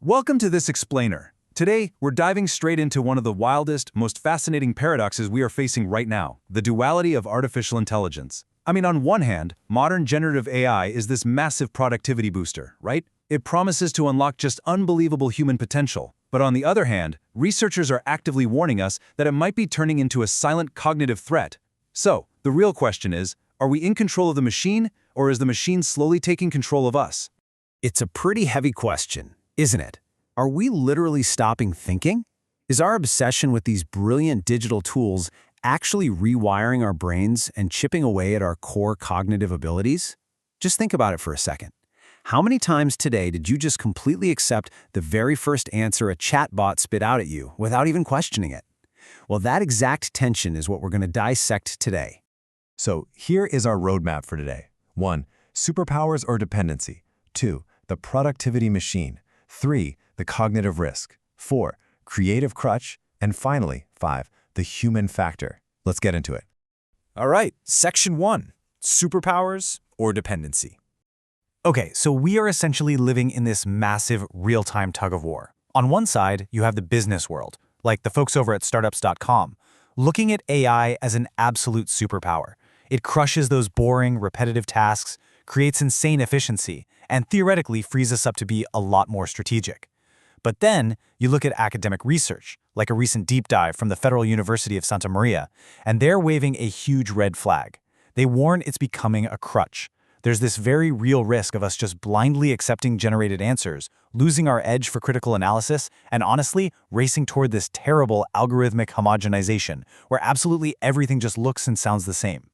Welcome to this explainer. Today, we're diving straight into one of the wildest, most fascinating paradoxes we are facing right now, the duality of artificial intelligence. I mean, on one hand, modern generative AI is this massive productivity booster, right? It promises to unlock just unbelievable human potential. But on the other hand, researchers are actively warning us that it might be turning into a silent cognitive threat. So, the real question is, are we in control of the machine, or is the machine slowly taking control of us? It's a pretty heavy question, isn't it? Are we literally stopping thinking? Is our obsession with these brilliant digital tools actually rewiring our brains and chipping away at our core cognitive abilities? Just think about it for a second. How many times today did you just completely accept the very first answer a chatbot spit out at you without even questioning it? Well, that exact tension is what we're going to dissect today. So here is our roadmap for today. 1. Superpowers or dependency. 2. The productivity machine. 3. The cognitive risk. 4. Creative crutch. And finally, 5. The human factor. Let's get into it. All right, Section 1, Superpowers or Dependency. Okay, so we are essentially living in this massive real-time tug-of-war. On one side, you have the business world, like the folks over at startups.com, looking at AI as an absolute superpower. It crushes those boring, repetitive tasks, creates insane efficiency, and theoretically frees us up to be a lot more strategic. But then, you look at academic research, like a recent deep dive from the Federal University of Santa Maria, and they're waving a huge red flag. They warn it's becoming a crutch. There's this very real risk of us just blindly accepting generated answers, losing our edge for critical analysis, and honestly, racing toward this terrible algorithmic homogenization, where absolutely everything just looks and sounds the same.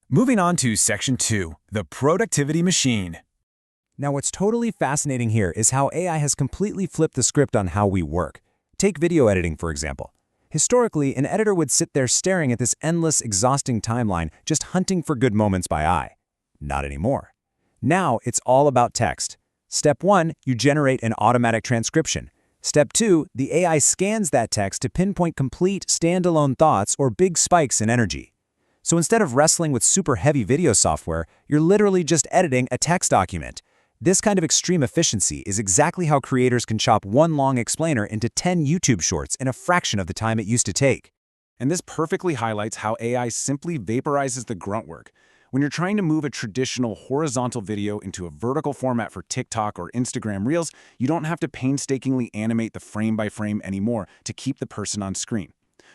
Moving on to Section 2, the productivity machine. Now, what's totally fascinating here is how AI has completely flipped the script on how we work. Take video editing, for example. Historically, an editor would sit there staring at this endless, exhausting timeline, just hunting for good moments by eye. Not anymore. Now, it's all about text. Step 1, you generate an automatic transcription. Step 2, the AI scans that text to pinpoint complete, standalone thoughts or big spikes in energy. So instead of wrestling with super heavy video software, you're literally just editing a text document. This kind of extreme efficiency is exactly how creators can chop one long explainer into 10 YouTube shorts in a fraction of the time it used to take. And this perfectly highlights how AI simply vaporizes the grunt work. When you're trying to move a traditional horizontal video into a vertical format for TikTok or Instagram Reels, you don't have to painstakingly animate the frame by frame anymore to keep the person on screen.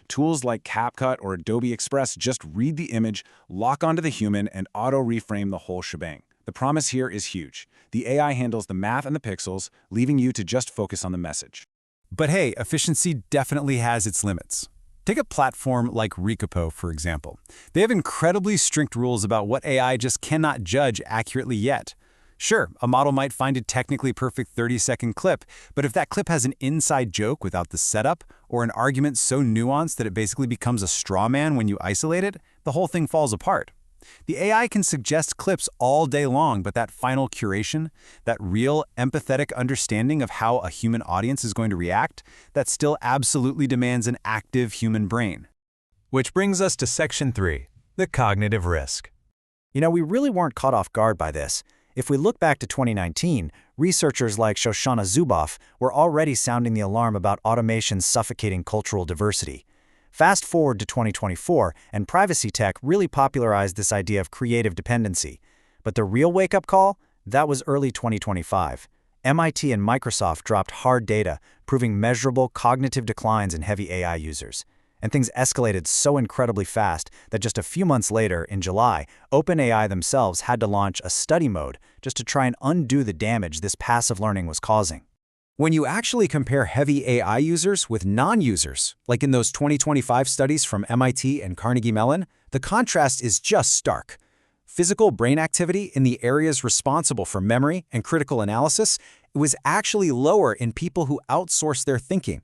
Tools like CapCut or Adobe Express just read the image, lock onto the human, and auto-reframe the whole shebang. The promise here is huge. The AI handles the math and the pixels, leaving you to just focus on the message. But hey, efficiency definitely has its limits. Take a platform like Recopo, for example. They have incredibly strict rules about what AI just cannot judge accurately yet. Sure, a model might find a technically perfect 30-second clip, but if that clip has an inside joke without the setup, or an argument so nuanced that it basically becomes a straw man when you isolate it, the whole thing falls apart. The AI can suggest clips all day long, but that final curation, that real, empathetic understanding of how a human audience is going to react, that still absolutely demands an active human brain. Which brings us to Section 3, the cognitive risk. You know, we really weren't caught off guard by this. If we look back to 2019, researchers like Shoshana Zuboff were already sounding the alarm about automation suffocating cultural diversity. Fast forward to 2024, and privacy tech really popularized this idea of creative dependency. But the real wake-up call? That was early 2025. MIT and Microsoft dropped hard data, proving measurable cognitive declines in heavy AI users. And things escalated so incredibly fast that just a few months later, in July, OpenAI themselves had to launch a study mode just to try and undo the damage this passive learning was causing. When you actually compare heavy AI users with non-users, like in those 2025 studies from MIT and Carnegie Mellon, the contrast is just stark. Physical brain activity in the areas responsible for memory and critical analysis was actually lower in people who outsourced their thinking.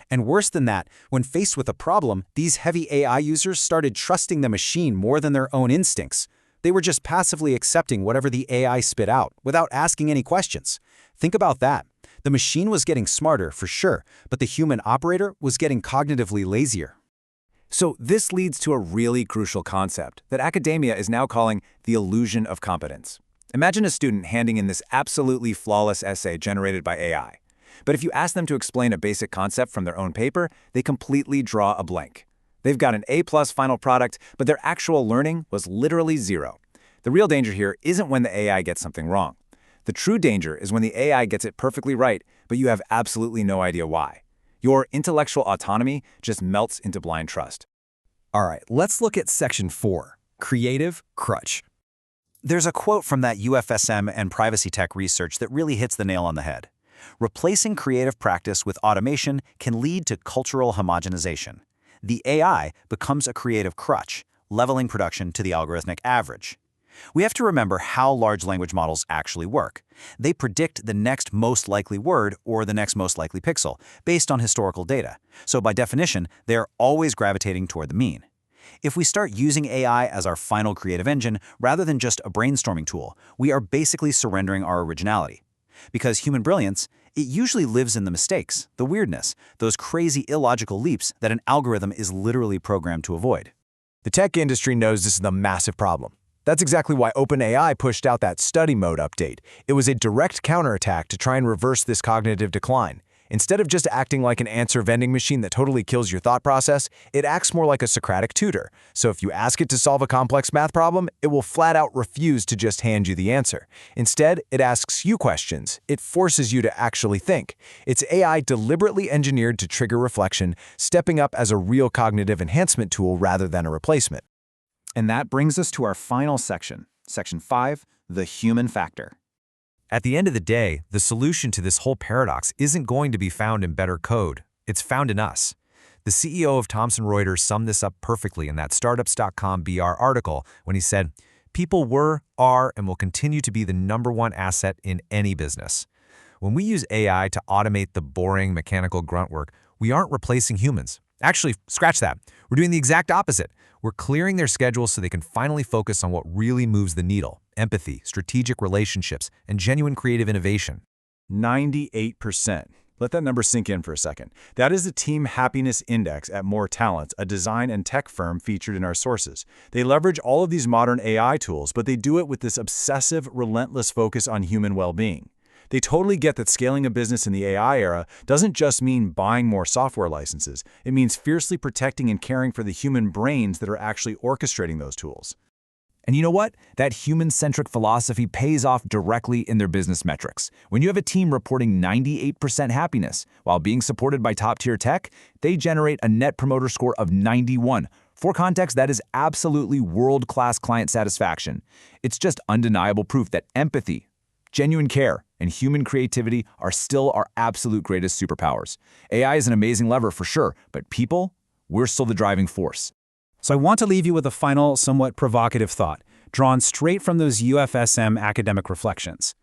And worse than that, when faced with a problem, these heavy AI users started trusting the machine more than their own instincts. They were just passively accepting whatever the AI spit out, without asking any questions. Think about that. The machine was getting smarter, for sure, but the human operator was getting cognitively lazier. So this leads to a really crucial concept that academia is now calling the illusion of competence. Imagine a student handing in this absolutely flawless essay generated by AI. But if you ask them to explain a basic concept from their own paper, they completely draw a blank. They've got an A+ final product, but their actual learning was literally zero. The real danger here isn't when the AI gets something wrong. The true danger is when the AI gets it perfectly right, but you have absolutely no idea why. Your intellectual autonomy just melts into blind trust. All right, let's look at Section 4, Creative Crutch. There's a quote from that UFSM and privacy tech research that really hits the nail on the head. Replacing creative practice with automation can lead to cultural homogenization. The AI becomes a creative crutch, leveling production to the algorithmic average. We have to remember how large language models actually work. They predict the next most likely word or the next most likely pixel based on historical data. So by definition, they are always gravitating toward the mean. If we start using AI as our final creative engine rather than just a brainstorming tool, we are basically surrendering our originality. Because human brilliance, it usually lives in the mistakes, the weirdness, those crazy illogical leaps that an algorithm is literally programmed to avoid. The tech industry knows this is a massive problem. That's exactly why OpenAI pushed out that study mode update. It was a direct counterattack to try and reverse this cognitive decline. Instead of just acting like an answer vending machine that totally kills your thought process, it acts more like a Socratic tutor. So if you ask it to solve a complex math problem, it will flat out refuse to just hand you the answer. Instead, it asks you questions. It forces you to actually think. It's AI deliberately engineered to trigger reflection, stepping up as a real cognitive enhancement tool rather than a replacement. And that brings us to our final section, Section 5, the human factor. At the end of the day, the solution to this whole paradox isn't going to be found in better code. It's found in us. The CEO of Thomson Reuters summed this up perfectly in that Startups.com BR article when he said, "People were, are, and will continue to be the #1 asset in any business." When we use AI to automate the boring mechanical grunt work, we aren't replacing humans. Actually, scratch that. We're doing the exact opposite. We're clearing their schedules so they can finally focus on what really moves the needle: empathy, strategic relationships, and genuine creative innovation. 98%. Let that number sink in for a second. That is the Team Happiness Index at More Talents, a design and tech firm featured in our sources. They leverage all of these modern AI tools, but they do it with this obsessive, relentless focus on human well-being. They totally get that scaling a business in the AI era doesn't just mean buying more software licenses. It means fiercely protecting and caring for the human brains that are actually orchestrating those tools. And you know what? That human-centric philosophy pays off directly in their business metrics. When you have a team reporting 98% happiness while being supported by top-tier tech, they generate a Net Promoter Score of 91. For context, that is absolutely world-class client satisfaction. It's just undeniable proof that empathy, genuine care, and human creativity are still our absolute greatest superpowers. AI is an amazing lever for sure, but people, we're still the driving force. So I want to leave you with a final, somewhat provocative thought, drawn straight from those UFSM academic reflections.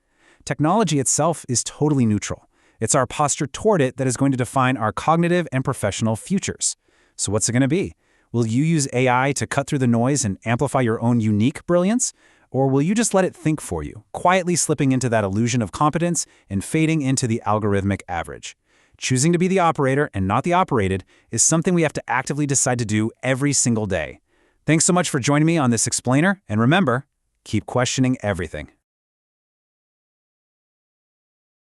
Technology itself is totally neutral. It's our posture toward it that is going to define our cognitive and professional futures. So what's it going to be? Will you use AI to cut through the noise and amplify your own unique brilliance? Or will you just let it think for you, quietly slipping into that illusion of competence and fading into the algorithmic average? Choosing to be the operator and not the operated is something we have to actively decide to do every single day. Thanks so much for joining me on this explainer, and remember, keep questioning everything.